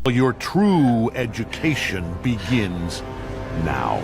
Your true education begins now.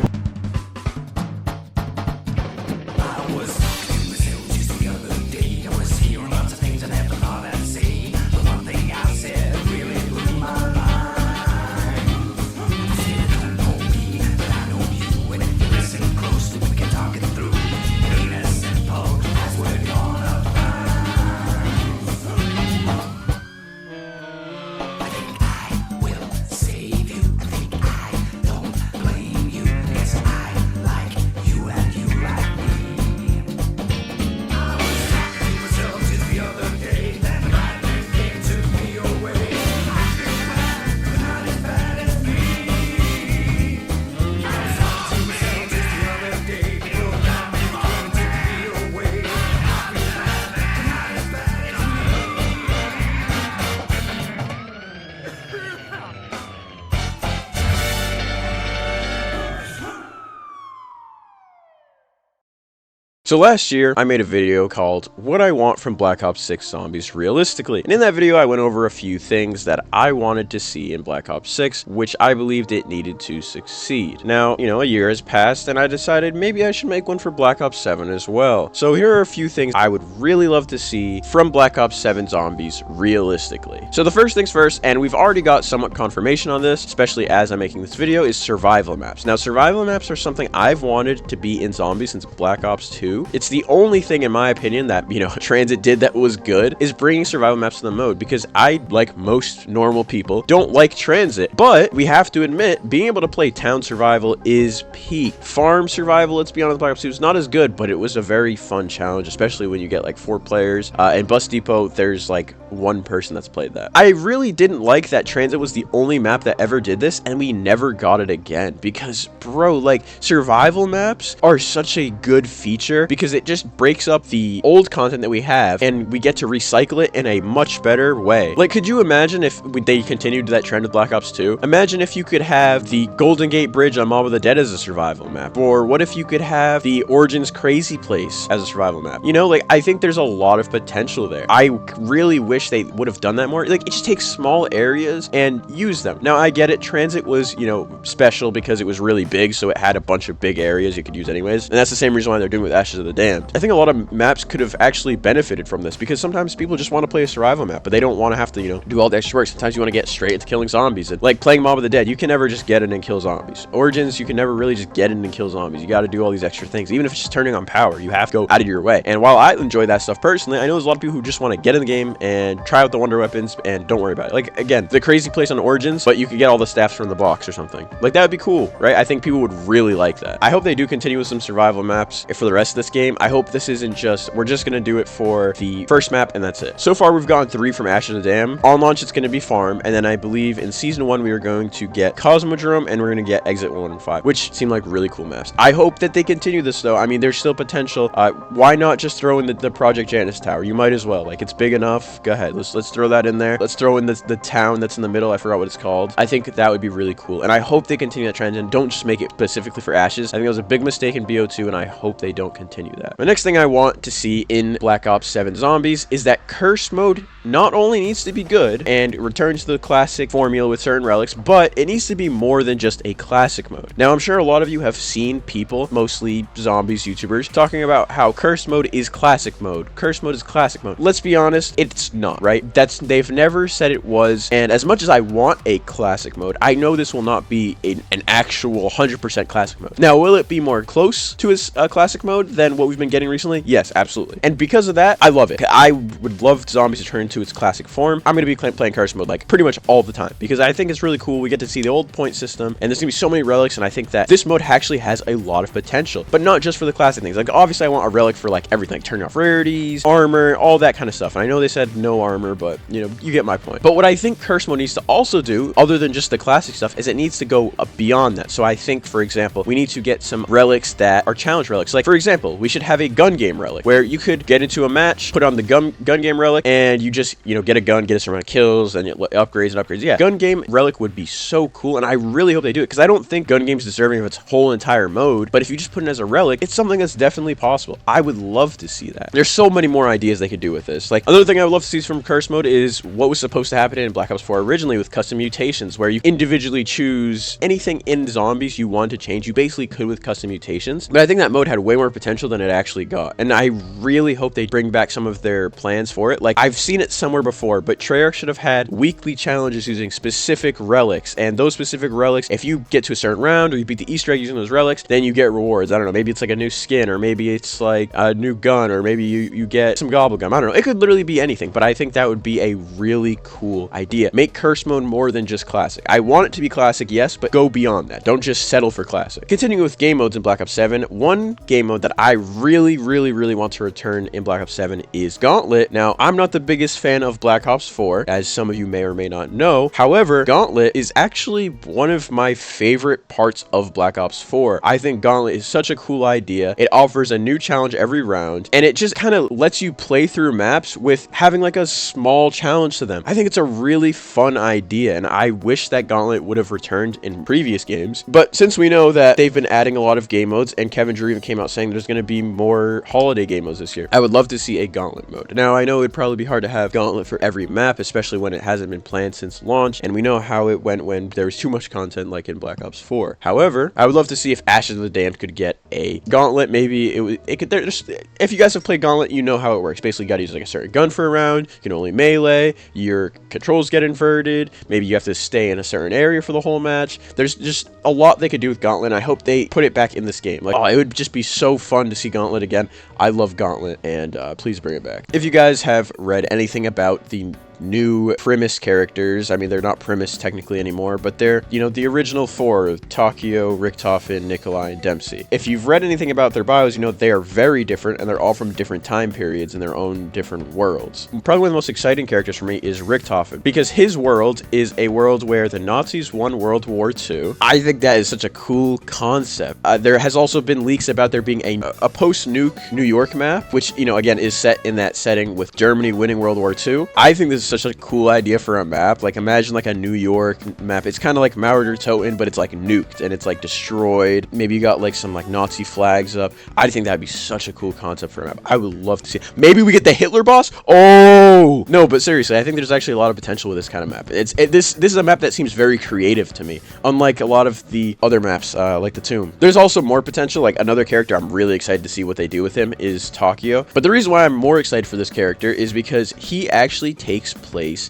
So last year, I made a video called What I Want from Black Ops 6 Zombies Realistically. And in that video, I went over a few things that I wanted to see in Black Ops 6, which I believed it needed to succeed. Now, a year has passed, and I decided maybe I should make one for Black Ops 7 as well. So here are a few things I would really love to see from Black Ops 7 Zombies realistically. So the first things first, and we've already got somewhat confirmation on this, especially as I'm making this video, is survival maps. Now, survival maps are something I've wanted to be in Zombies since Black Ops 2. It's the only thing, in my opinion, that, Transit did that was good, is bringing survival maps to the mode, because I, like most normal people, don't like Transit, but we have to admit, being able to play town survival is peak. Farm survival, let's be honest, Black Ops 2 is not as good, but it was a very fun challenge, especially when you get like 4 players. In Bus Depot, there's like 1 person that's played that. I really didn't like that Transit was the only map that ever did this, and we never got it again, because, bro, like, survival maps are such a good feature, because it just breaks up the old content that we have, and we get to recycle it in a much better way. Like, could you imagine if they continued that trend with Black Ops 2? Imagine if you could have the Golden Gate Bridge on Mob of the Dead as a survival map, or what if you could have the Origins Crazy Place as a survival map? Like, I think there's a lot of potential there. I really wish they would have done that more. Like, it just takes small areas and use them. Now, I get it, Transit was, special because it was really big, so it had a bunch of big areas you could use anyways, and that's the same reason why they're doing it with Ashes of the Damned. I think a lot of maps could have actually benefited from this, because sometimes people just want to play a survival map, but they don't want to have to, do all the extra work. Sometimes you want to get straight into killing zombies. And like playing Mob of the Dead, you can never just get in and kill zombies. Origins, you can never really just get in and kill zombies. You got to do all these extra things. Even if it's just turning on power, you have to go out of your way. And while I enjoy that stuff personally, I know there's a lot of people who just want to get in the game and try out the wonder weapons and don't worry about it. Like, again, the Crazy Place on Origins, but you could get all the staffs from the box or something. Like, that would be cool, right? I think people would really like that. I hope they do continue with some survival maps for the rest of this game. I hope this isn't just, we're just going to do it for the first map and that's it. So far, we've gotten 3 from Ashes of the Dam. On launch, it's going to be Farm, and then I believe in Season 1, we are going to get Cosmodrome, and we're going to get Exit 1 and 5, which seem like really cool maps. I hope that they continue this, though. I mean, there's still potential. Why not just throw in the Project Janus Tower? You might as well. Like, it's big enough. Go ahead. Let's throw that in there. Let's throw in the town that's in the middle. I forgot what it's called. I think that would be really cool, and I hope they continue that trend and don't just make it specifically for Ashes. I think it was a big mistake in BO2, and I hope they don't continue that. The next thing I want to see in Black Ops 7 Zombies is that Curse mode not only needs to be good and returns to the classic formula with certain relics, but it needs to be more than just a classic mode. Now, I'm sure a lot of you have seen people, mostly zombies YouTubers, talking about how Curse mode is classic mode. Curse mode is classic mode. Let's be honest, it's not, right? They've never said it was, and as much as I want a classic mode, I know this will not be an actual 100% classic mode. Now, will it be more close to a classic mode than what we've been getting recently? Yes, absolutely. And because of that, I love it. I would love zombies to turn into its classic form. I'm going to be playing Curse mode like pretty much all the time, because I think it's really cool. We get to see the old point system, and there's going to be so many relics, and I think that this mode actually has a lot of potential, but not just for the classic things. Like, obviously, I want a relic for like everything, turning off rarities, armor, all that kind of stuff. And I know they said no armor, but you get my point. But what I think Curse mode needs to also do, other than just the classic stuff, is it needs to go beyond that. So I think, for example, we need to get some relics that are challenge relics. Like, for example, we should have a gun game relic where you could get into a match, put on the gun game relic, and you just just, you know, get a gun, get a certain amount of kills, and upgrades and upgrades. Yeah, gun game Relic would be so cool, and I really hope they do it, because I don't think gun game's deserving of its whole entire mode, but if you just put it as a Relic, it's something that's definitely possible. I would love to see that. There's so many more ideas they could do with this. Like, another thing I would love to see from Curse mode is what was supposed to happen in Black Ops 4 originally with custom mutations, where you individually choose anything in zombies you want to change. You basically could with custom mutations, but I think that mode had way more potential than it actually got, and I really hope they bring back some of their plans for it. Like, I've seen it somewhere before, but Treyarch should have had weekly challenges using specific relics, and those specific relics, if you get to a certain round or you beat the Easter egg using those relics, then you get rewards. I don't know, maybe it's like a new skin, or maybe it's like a new gun, or maybe you get some gobble gum. I don't know, it could literally be anything, but I think that would be a really cool idea. Make Curse mode more than just classic. I want it to be classic, yes, but go beyond that. Don't just settle for classic. Continuing with game modes in Black Ops 7, one game mode that I really want to return in Black Ops 7 is Gauntlet. Now, I'm not the biggest fan of Black Ops 4, as some of you may or may not know. However, Gauntlet is actually one of my favorite parts of Black Ops 4. I think Gauntlet is such a cool idea. It offers a new challenge every round, and it just kind of lets you play through maps with having like a small challenge to them. I think it's a really fun idea, and I wish that Gauntlet would have returned in previous games. But since we know that they've been adding a lot of game modes, and Kevin Drew even came out saying there's going to be more holiday game modes this year, I would love to see a Gauntlet mode. Now, I know it'd probably be hard to have Gauntlet for every map, especially when it hasn't been planned since launch, and we know how it went when there was too much content like in Black Ops 4. However, I would love to see if Ashes of the Damned could get a Gauntlet. Maybe it could, if you guys have played Gauntlet, you know how it works. Basically, you gotta use like a certain gun for a round, you can only melee, your controls get inverted, maybe you have to stay in a certain area for the whole match. There's just a lot they could do with Gauntlet, and I hope they put it back in this game. Like, oh, it would just be so fun to see Gauntlet again. I love Gauntlet, and please bring it back. If you guys have read anything about the new Primus characters, I mean, they're not Primus technically anymore, but they're, you know, the original four: Takio, Richtofen, Nikolai, and Dempsey. If you've read anything about their bios, you know they are very different, and they're all from different time periods in their own different worlds. Probably one of the most exciting characters for me is Richtofen, because his world is a world where the Nazis won World War II. I think that is such a cool concept. There has also been leaks about there being a post-nuke New York map, which, you know, again, is set in that setting with Germany winning World War II. I think this is such a cool idea for a map. Like, imagine like a New York map. It's kind of like Mauer Toten, but it's like nuked and it's like destroyed. Maybe you got like some like Nazi flags up. I think that'd be such a cool concept for a map. I would love to see it. Maybe we get the Hitler boss. Oh no, but seriously, I think there's actually a lot of potential with this kind of map. This is a map that seems very creative to me, unlike a lot of the other maps like the Tomb. There's also more potential. Like, another character I'm really excited to see what they do with him is Takio. But the reason why I'm more excited for this character is because he actually takes place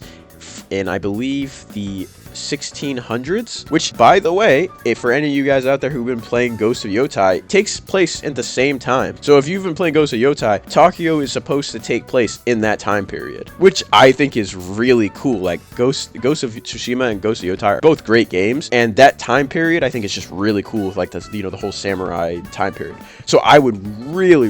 in, I believe, the 1600s, which, by the way, if for any of you guys out there who've been playing Ghost of Yotai, takes place at the same time. So if you've been playing Ghost of Yotai, Takio is supposed to take place in that time period, which I think is really cool. Like, Ghost of Tsushima and Ghost of Yotai are both great games, and that time period I think is just really cool with, like, the, you know, the whole samurai time period. So I would really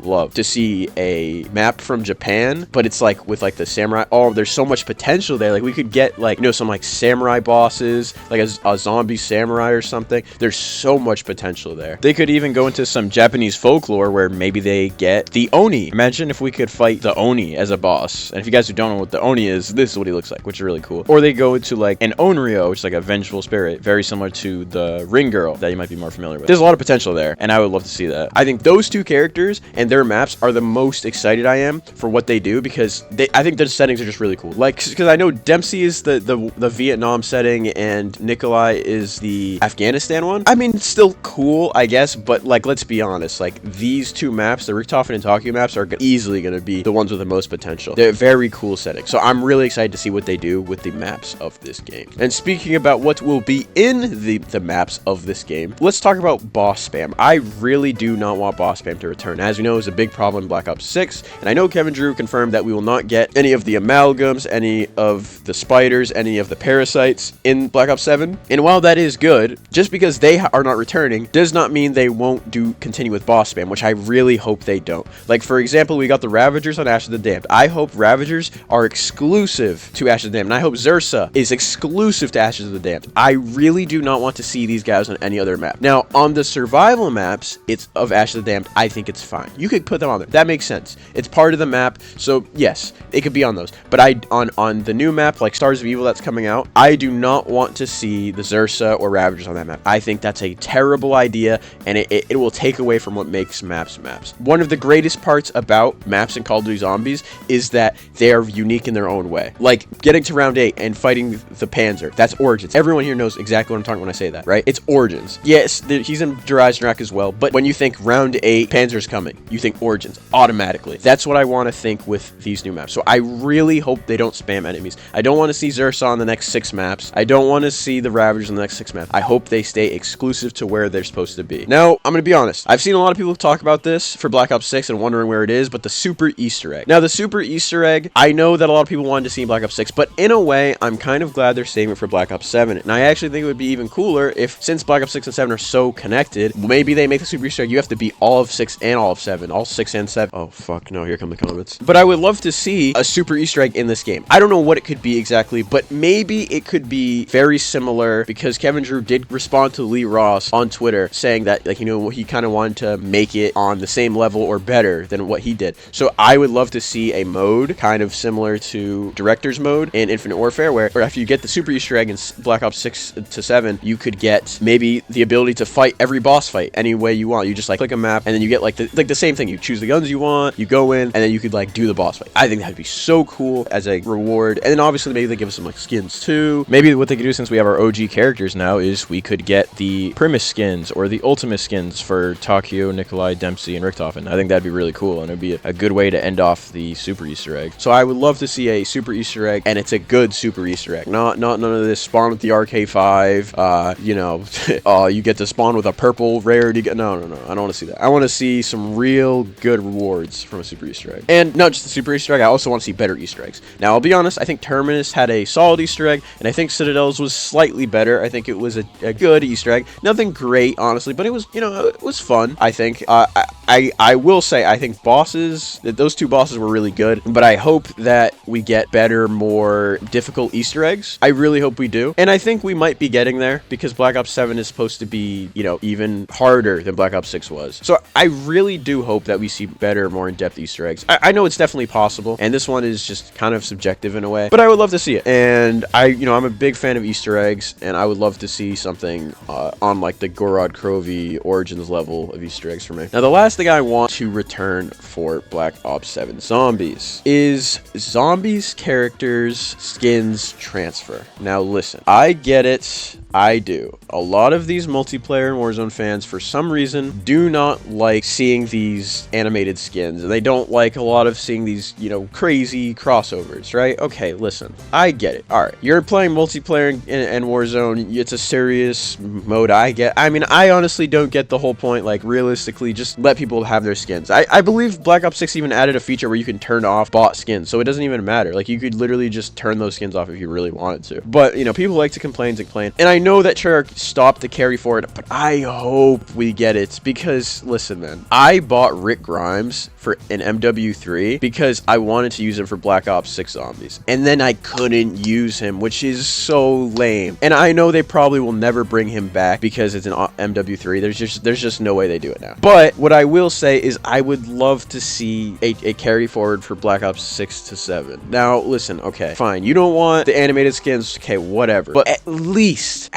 love to see a map from Japan, but it's like with like the samurai. Oh, there's so much potential there. Like, we could get, like, you know, some like samurai bosses, like a zombie samurai or something. There's so much potential there. They could even go into some Japanese folklore where maybe they get the Oni. Imagine if we could fight the Oni as a boss. And if you guys who don't know what the Oni is, this is what he looks like, which is really cool. Or they go into like an Onryo, which is like a vengeful spirit, very similar to the Ring Girl that you might be more familiar with. There's a lot of potential there, and I would love to see that. I think those two characters and their maps are the most excited I am for what they do, because I think their settings are just really cool. Like, because I know Dempsey is the Vietnam setting and Nikolai is the Afghanistan one. I mean, it's still cool, I guess, but like, let's be honest, like, these two maps, the Richtofen and Takio maps, are easily going to be the ones with the most potential. They're very cool settings, so I'm really excited to see what they do with the maps of this game. And speaking about what will be in the maps of this game, let's talk about boss spam. I really do not want boss spam to return. As you know, it's a big problem in Black Ops 6, and I know Kevin Drew confirmed that we will not get any of the amalgams, any any of the spiders, any of the parasites in Black Ops 7. And while that is good, just because they are not returning does not mean they won't continue with boss spam, which I really hope they don't. Like, for example, we got the Ravagers on Ash of the Damned. I hope Ravagers are exclusive to Ash of the Damned, and I hope Zersa is exclusive to Ashes of the Damned. I really do not want to see these guys on any other map. Now, on the survival maps, it's of Ash of the Damned, I think it's fine. You could put them on there. That makes sense. It's part of the map, so yes, it could be on those. But on the new map, like Stars of Evil that's coming out, I do not want to see the Zersa or Ravagers on that map. I think that's a terrible idea, and it will take away from what makes maps maps. One of the greatest parts about maps in Call of Duty Zombies is that they are unique in their own way. Like getting to round 8 and fighting the Panzer. That's Origins. Everyone here knows exactly what I'm talking when I say that, right? It's Origins. Yes, he's in Der Eisendrache as well, but when you think round 8, Panzer's coming, you think Origins automatically. That's what I want to think with these new maps. So I really hope they don't spam enemies. I don't want to see Zersa on the next 6 maps. I don't want to see the Ravagers on the next 6 maps. I hope they stay exclusive to where they're supposed to be. Now, I'm going to be honest. I've seen a lot of people talk about this for Black Ops 6 and wondering where it is, but the Super Easter Egg. Now, the Super Easter Egg, I know that a lot of people wanted to see in Black Ops 6, but in a way, I'm kind of glad they're saving it for Black Ops 7. And I actually think it would be even cooler if, since Black Ops 6 and 7 are so connected, maybe they make the Super Easter Egg. You have to beat all of 6 and all of 7. All 6 and 7. Oh, fuck. No, here come the comments. But I would love to see a Super Easter Egg in this game. I don't know what it could be exactly, but maybe it could be very similar, because Kevin Drew did respond to Lee Ross on Twitter saying that, like, you know, he kind of wanted to make it on the same level or better than what he did. So I would love to see a mode kind of similar to Director's Mode in Infinite Warfare, where after you get the Super Easter Egg in Black Ops 6 to 7, you could get maybe the ability to fight every boss fight any way you want. You just like click a map, and then you get like the same thing. You choose the guns you want, you go in, and then you could like do the boss fight. I think that'd be so cool as a reward. And then obviously maybe they give us some like skins too. Maybe what they could do, since we have our OG characters now, is we could get the Primus skins or the Ultimate skins for Takio, Nikolai, Dempsey, and Richtofen. I think that'd be really cool, and it'd be a good way to end off the Super Easter Egg. So I would love to see a Super Easter Egg, and it's a good Super Easter Egg. Not none of this spawn with the RK5, you know, you get to spawn with a purple rarity. No, I don't want to see that. I want to see some real good rewards from a Super Easter Egg. And not just the Super Easter Egg, I also want to see better Easter eggs. Now, I'll be honest, I think Terminus had a solid Easter egg, and I think Citadel's was slightly better. I think it was a good Easter egg. Nothing great, honestly, but it was, you know, it was fun, I think. I will say, I think those 2 bosses were really good, but I hope that we get better, more difficult Easter eggs. I really hope we do. And I think we might be getting there, because Black Ops 7 is supposed to be, you know, even harder than Black Ops 6 was. So I really do hope that we see better, more in-depth Easter eggs. I know it's definitely possible, and this one is just kind of subjective in a way, but I would love to see it. And I'm a big fan of Easter eggs, and I would love to see something on like the Gorod Krovi Origins level of Easter eggs for me. Now, the last thing I want to return for Black Ops 7 Zombies is Zombies characters skins transfer. Now listen, I get it. I do. A lot of these multiplayer and Warzone fans, for some reason, do not like seeing these animated skins, and they don't like a lot of seeing these, you know, crazy crossovers, right? Okay, listen, I get it. All right, you're playing multiplayer and Warzone. It's a serious mode. I mean, I honestly don't get the whole point. Like, realistically, just let people have their skins. I believe Black Ops 6 even added a feature where you can turn off bot skins, so it doesn't even matter. Like, you could literally just turn those skins off if you really wanted to. But, you know, people like to complain, and I know that Treyarch stopped the carry for it, but I hope we get it, because, listen, man, I bought Rick Grimes for an MW3 because I wanted to use him for Black Ops 6 Zombies, and then I couldn't use him, which is so lame. And I know they probably will never bring him back because it's an MW3. There's just no way they do it now. But what I will say is I would love to see a carry forward for Black Ops 6 to 7. Now, listen, okay, fine. You don't want the animated skins, okay, whatever. But at least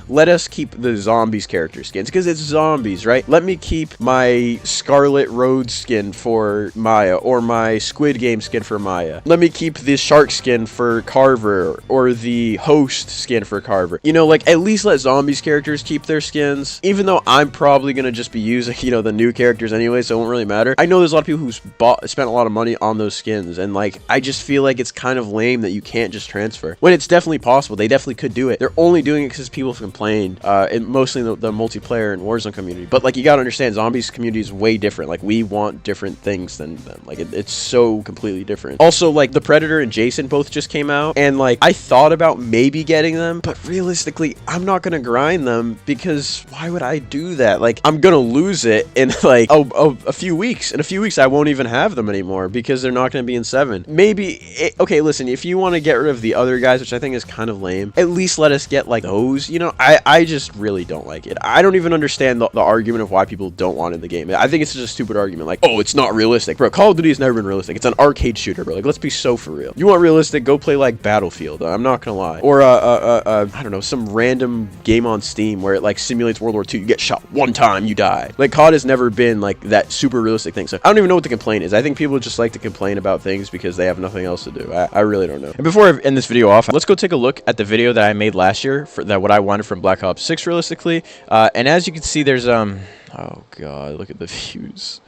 let us keep the Zombies character skins, because it's Zombies, right? Let me keep my Scarlet Road skin for Maya, or my Squid Game skin for Maya. Let me keep the Shark skin for Carver, or the Host skin for Carver. You know, like, at least let Zombies characters keep their skins, even though I'm probably gonna just be using, you know, the new characters anyway, so it won't really matter. I know there's a lot of people who spent a lot of money on those skins, and like, I just feel like it's kind of lame that you can't just transfer, when it's definitely possible. They definitely could do it. They're only doing it because people have complained, and mostly the multiplayer and Warzone community. But like, you gotta understand, zombies community is way different. Like, we want different things than them. Like, it's so completely different. Also, like, the Predator and Jason both just came out, and like, I thought about maybe getting them, but realistically, I'm not gonna grind them, because why would I do that? Like, I'm gonna lose it in like a few weeks. In a few weeks, I won't even have them anymore because they're not gonna be in 7. Maybe okay, listen, if you want to get rid of the other guys, which I think is kind of lame, at least let us get like those. You know, I just really don't like it. I don't even understand the argument of why people don't want it in the game. I think it's just a stupid argument, like, oh, it's not realistic. Bro, Call of Duty has never been realistic. It's an arcade shooter, bro. Like, let's be so for real. You want realistic, go play like Battlefield. I'm not gonna lie. Or I don't know, some random game on Steam where it like simulates World War II. You get shot one time, you die. Like, COD has never been like that super realistic thing. So I don't even know what the complaint is. I think people just like to complain about things because they have nothing else to do. I really don't know. And before I end this video off, let's go take a look at the video that I made last year for that, what I wanted from Black Ops 6 realistically. And as you can see, there's oh god, look at the views.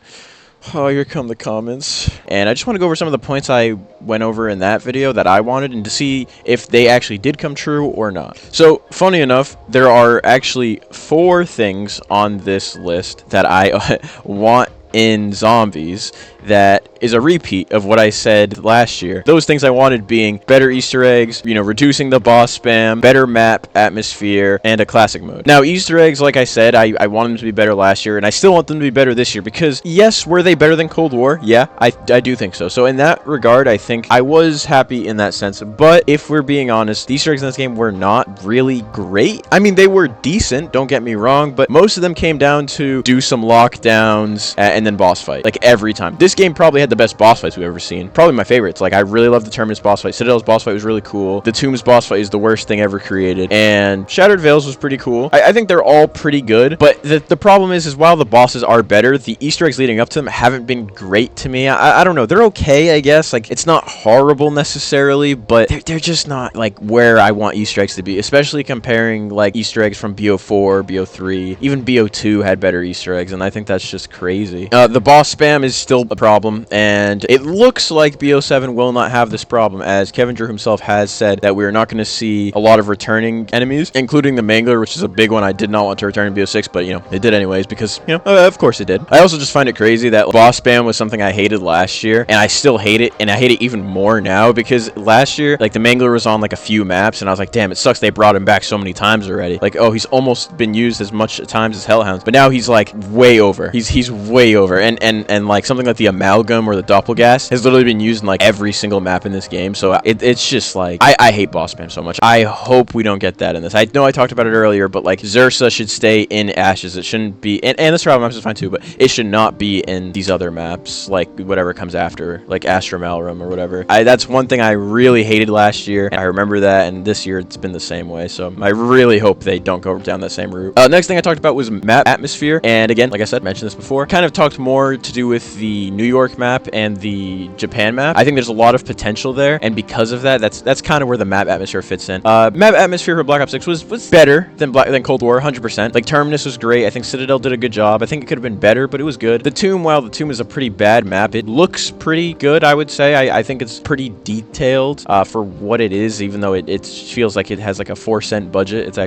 Oh, here come the comments. And I just want to go over some of the points I went over in that video that I wanted, and to see if they actually did come true or not. So, funny enough, there are actually 4 things on this list that I want in zombies that is a repeat of what I said last year. Those things I wanted being better Easter eggs, you know, reducing the boss spam, better map atmosphere, and a classic mode. Now, Easter eggs, like I said, I wanted them to be better last year, and I still want them to be better this year, because yes, were they better than Cold War? Yeah, I do think so. So in that regard, I think I was happy in that sense. But if we're being honest, the Easter eggs in this game were not really great. I mean, they were decent, don't get me wrong, but most of them came down to do some lockdowns and then boss fight, like every time. This game probably had the best boss fights we've ever seen. Probably my favorites. Like, I really love the Terminus boss fight. Citadel's boss fight was really cool. The Tombs boss fight is the worst thing ever created. And Shattered Veils was pretty cool. I think they're all pretty good. But the problem is while the bosses are better, the Easter eggs leading up to them haven't been great to me. I don't know. They're okay, I guess. Like, it's not horrible necessarily, but they're just not, like, where I want Easter eggs to be. Especially comparing, like, Easter eggs from BO4, BO3. Even BO2 had better Easter eggs, and I think that's just crazy. The boss spam is still a problem, and it looks like BO7 will not have this problem, as Kevin Drew himself has said that we're not going to see a lot of returning enemies, including the Mangler, which is a big one I did not want to return in BO6, but, you know, it did anyways, because, you know, of course it did. I also just find it crazy that boss spam was something I hated last year, and I still hate it, and I hate it even more now, because last year, like, the Mangler was on, like, a few maps, and I was like, damn, it sucks they brought him back so many times already. Like, oh, he's almost been used as much times as Hellhounds, but now he's, like, way over. He's way over, and like, something like the Amalgam or the Doppelgas has literally been used in, like, every single map in this game, so it's just, like, I hate boss spam so much. I hope we don't get that in this. I know I talked about it earlier, but, like, Zersa should stay in Ashes. It shouldn't be, and the survival maps is fine too, but it should not be in these other maps, like, whatever comes after, like Astra Malrum or whatever. That's one thing I really hated last year, and I remember that, and this year it's been the same way, so I really hope they don't go down that same route. Next thing I talked about was map atmosphere, and again, like I said, mentioned this before, kind of talked more to do with the New York map and the Japan map. I think there's a lot of potential there, and because of that, that's kind of where the map atmosphere fits in. Map atmosphere for Black Ops 6 was better than Cold War, 100%. Like, Terminus was great. I think Citadel did a good job. I think it could have been better, but it was good. The Tomb, while the Tomb is a pretty bad map, it looks pretty good, I would say. I think it's pretty detailed for what it is, even though it feels like it has like a 4-cent budget. It's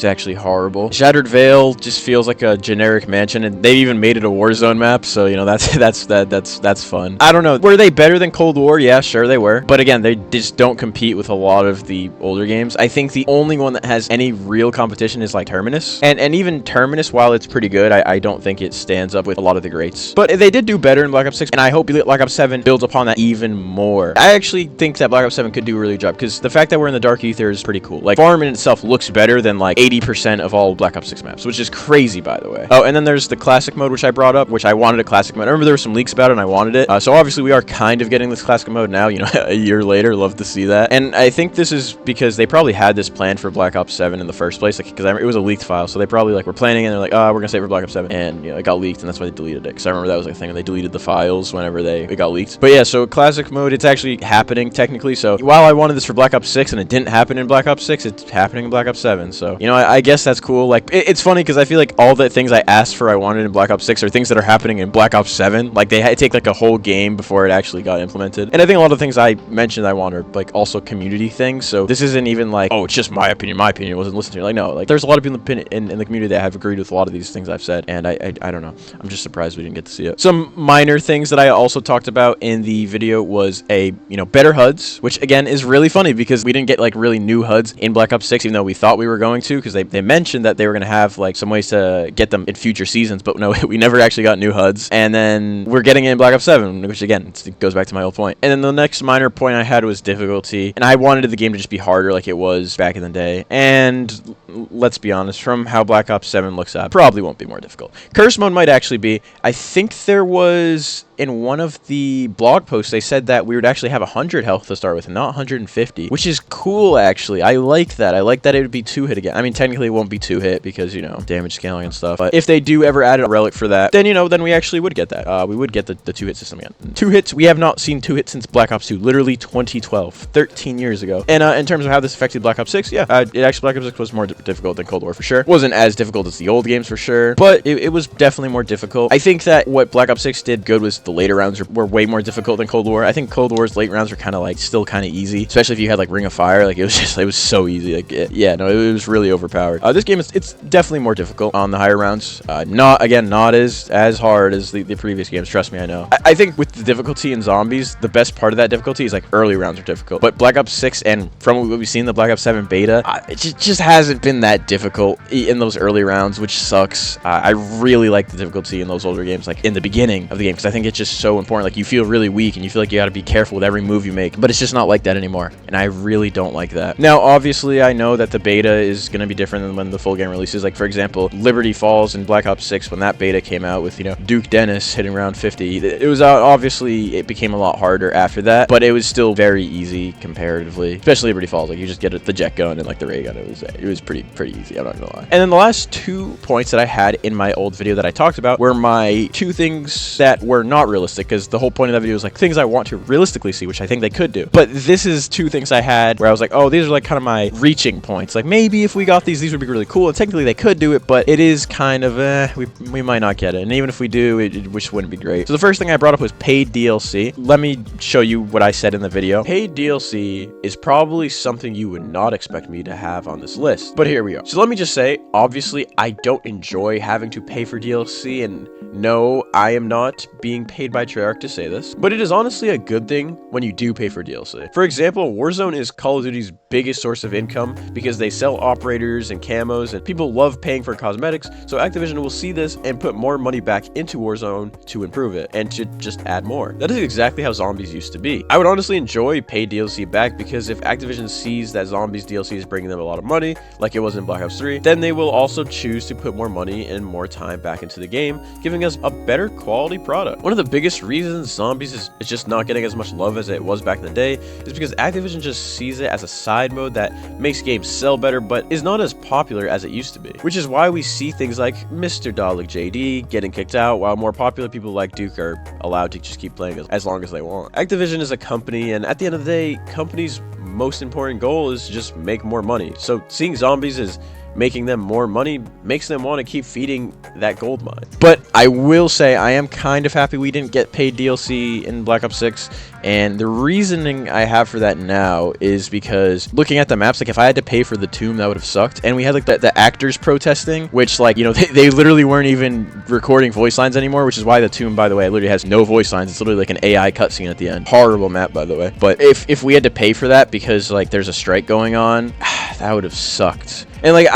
actually horrible. Shattered Veil just feels like a generic mansion, and they even made it a Warzone map, so, you know, that's fun. I don't know. Were they better than Cold War? Yeah, sure they were. But again, they just don't compete with a lot of the older games. I think the only one that has any real competition is like Terminus. And even Terminus, while it's pretty good, I don't think it stands up with a lot of the greats. But they did do better in Black Ops 6, and I hope Black Ops 7 builds upon that even more. I actually think that Black Ops 7 could do a really good job, because the fact that we're in the Dark Aether is pretty cool. Like, Farm in itself looks better than like 80% of all Black Ops 6 maps, which is crazy, by the way. Oh, and then there's the classic mode, which I brought up, which I wanted a classic mode. I remember there were some leaks about it, and I wanted it. So obviously we are kind of getting this classic mode now, you know, a year later. Love to see that. And I think this is because they probably had this planned for Black Ops 7 in the first place, like, because it was a leaked file, so they probably, like, were planning, and they're like, oh, we're gonna save it for Black Ops 7, and, you know, it got leaked, and that's why they deleted it, because I remember that was like a thing, and they deleted the files whenever it got leaked. But yeah, so classic mode, it's actually happening technically. So while I wanted this for Black Ops 6 and it didn't happen in Black Ops 6, it's happening in Black Ops 7. So, you know, I guess that's cool. Like, it's funny because I feel like all the things I asked for, I wanted in Black Ops 6 are things that are happening in Black Ops 7. Like, it's take like a whole game before it actually got implemented. And I think a lot of things I mentioned I want are like also community things. So this isn't even like, oh, it's just my opinion wasn't listened to. Like, no, like there's a lot of people in the community that have agreed with a lot of these things I've said, and I don't know. I'm just surprised we didn't get to see it. Some minor things that I also talked about in the video was better HUDs, which again is really funny because we didn't get like really new HUDs in Black Ops 6, even though we thought we were going to, because they mentioned that they were going to have like some ways to get them in future seasons, but no, we never actually got new HUDs. And then we're getting it in Black Ops 7, which again, it goes back to my old point. And then the next minor point I had was difficulty, and I wanted the game to just be harder like it was back in the day. And let's be honest, from how Black Ops 7 looks at, probably won't be more difficult. Curse mode might actually be. I think there was, in one of the blog posts, they said that we would actually have 100 health to start with and not 150, which is cool, actually. I like that. I like that it would be 2-hit again. I mean, technically it won't be 2-hit because, damage scaling and stuff. But if they do ever add a relic for that, then, then we actually would get that. We would get the 2-hit system again. 2 hits, we have not seen 2 hits since Black Ops 2, literally 2012, 13 years ago. And in terms of how this affected Black Ops 6, yeah, Black Ops 6 was more difficult than Cold War for sure. Wasn't as difficult as the old games for sure, but it was definitely more difficult. I think that what Black Ops 6 did good was the later rounds were way more difficult than Cold War. I think Cold War's late rounds were kind of like still kind of easy, especially if you had like Ring of Fire. Like it was so easy. Like it was really overpowered. This game it's definitely more difficult on the higher rounds. Not as hard as the previous games. Trust me, I know. I think with the difficulty in zombies, the best part of that difficulty is like early rounds are difficult. But Black Ops 6 and from what we've seen the Black Ops 7 beta, it just hasn't been that difficult in those early rounds, which sucks. I really like the difficulty in those older games, like in the beginning of the game, because I think it's just so important. Like you feel really weak and you feel like you got to be careful with every move you make, but it's just not like that anymore, and I really don't like that. Now, obviously, I know that the beta is going to be different than when the full game releases. Like, for example, Liberty Falls in Black Ops 6, when that beta came out with, Duke Dennis hitting around 50, it was obviously, it became a lot harder after that, but it was still very easy comparatively, especially Liberty Falls. Like, you just get the jet gun and, like, the ray gun. It was pretty easy, I'm not going to lie. And then the last 2 points that I had in my old video that I talked about were my 2 things that were not realistic, because the whole point of that video was, like, things I want to realistically see, which I think they could do. But this is 2 things I had where I was like, oh, these are, like, kind of my reaching points. Like, maybe if we got these would be really cool, and technically they could do it, but it is kind of, we might not get it. And even if we do, it just wouldn't be great. So the first thing I brought up was paid DLC. Let me show you what I said in the video. Paid DLC is probably something you would not expect me to have on this list, but here we are. So let me just say, obviously, I don't enjoy having to pay for DLC, and no, I am not being paid by Treyarch to say this, but it is honestly a good thing when you do pay for DLC. For example, Warzone is Call of Duty's biggest source of income because they sell operators and camos, and people love paying for cosmetics, so Activision will see this and put more money back into Warzone to improve it and to just add more. That is exactly how Zombies used to be. I would honestly enjoy paid DLC back, because if Activision sees that Zombies DLC is bringing them a lot of money, like it was in Black Ops 3, then they will also choose to put more money and more time back into the game, giving us a better quality product. One of the biggest reasons Zombies is just not getting as much love as it was back in the day is because Activision just sees it as a side mode that makes games sell better, but is not as popular as it used to be, which is why we see things like Mr. Dalek JD getting kicked out, while more popular people like Duke are allowed to just keep playing as long as they want. Activision is a company, and at the end of the day, companies' most important goal is to just make more money. So seeing Zombies as making them more money makes them want to keep feeding that gold mine. But I will say I am kind of happy we didn't get paid DLC in Black Ops 6, and the reasoning I have for that now is because looking at the maps, like if I had to pay for the tomb, that would have sucked. And we had like the actors protesting, which like, they literally weren't even recording voice lines anymore, which is why the tomb, by the way, literally has no voice lines. It's literally like an AI cutscene at the end. Horrible map, by the way. But if we had to pay for that because like there's a strike going on, that would have sucked. And like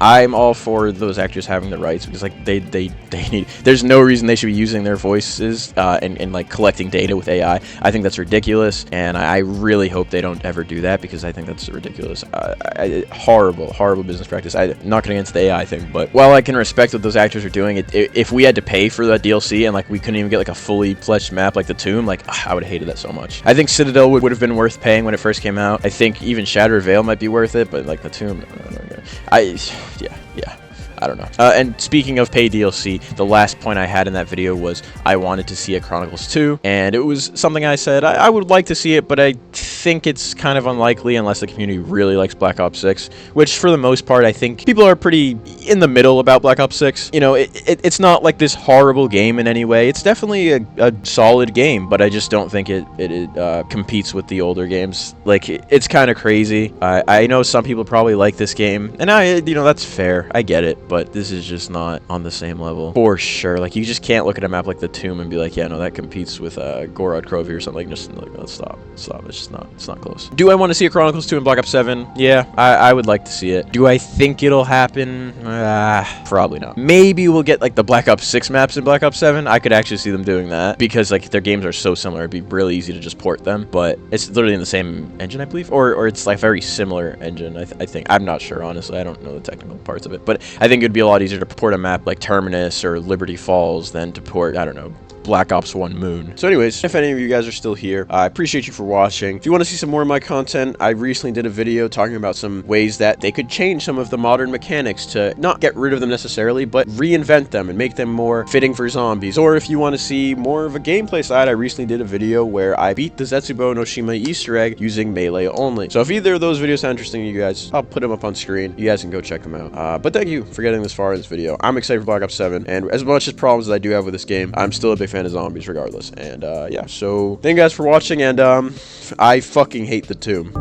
I'm all for those actors having the rights, because like they need, there's no reason they should be using their voices and like collecting data with AI. I think that's ridiculous, and I really hope they don't ever do that, because I think that's ridiculous. Horrible business practice. I'm not gonna get into the AI thing, but while I can respect what those actors are doing, if we had to pay for that DLC and like we couldn't even get like a fully fledged map like the tomb, like I would have hated that so much. I think Citadel would have been worth paying when it first came out. I think even Shattered Veil might be worth it, but like the tomb, no. Yeah. I don't know. And speaking of paid DLC, the last point I had in that video was I wanted to see a Chronicles 2, and it was something I said I would like to see it, but I think it's kind of unlikely unless the community really likes Black Ops 6, which for the most part, I think people are pretty in the middle about Black Ops 6. You know, it's not like this horrible game in any way. It's definitely a solid game, but I just don't think it competes with the older games. Like, it's kind of crazy. I know some people probably like this game, and you know, that's fair. I get it, but this is just not on the same level for sure. Like, you just can't look at a map like the Tomb and be like, yeah, no, that competes with Gorod Krovi or something. Just like, let's stop. It's just not. It's not close. Do I want to see a Chronicles 2 in Black Ops 7? Yeah, I would like to see it. Do I think it'll happen? Probably not. Maybe we'll get like the Black Ops 6 maps in Black Ops 7. I could actually see them doing that because like their games are so similar. It'd be really easy to just port them. But it's literally in the same engine, I believe, or it's like very similar engine. I think. I'm not sure, honestly. I don't know the technical parts of it, but I think it'd be a lot easier to port a map like Terminus or Liberty Falls than to port, I don't know, Black Ops 1 Moon. So anyways, if any of you guys are still here, I appreciate you for watching. If you want to see some more of my content, I recently did a video talking about some ways that they could change some of the modern mechanics to not get rid of them necessarily, but reinvent them and make them more fitting for zombies. Or if you want to see more of a gameplay side, I recently did a video where I beat the Zetsubo no Shima Easter egg using melee only. So if either of those videos sound interesting to you guys, I'll put them up on screen. You guys can go check them out. But thank you for getting this far in this video. I'm excited for Black Ops 7, and as much as problems as I do have with this game, I'm still a big fan of zombies regardless. And yeah, so thank you guys for watching, and I fucking hate the Tomb.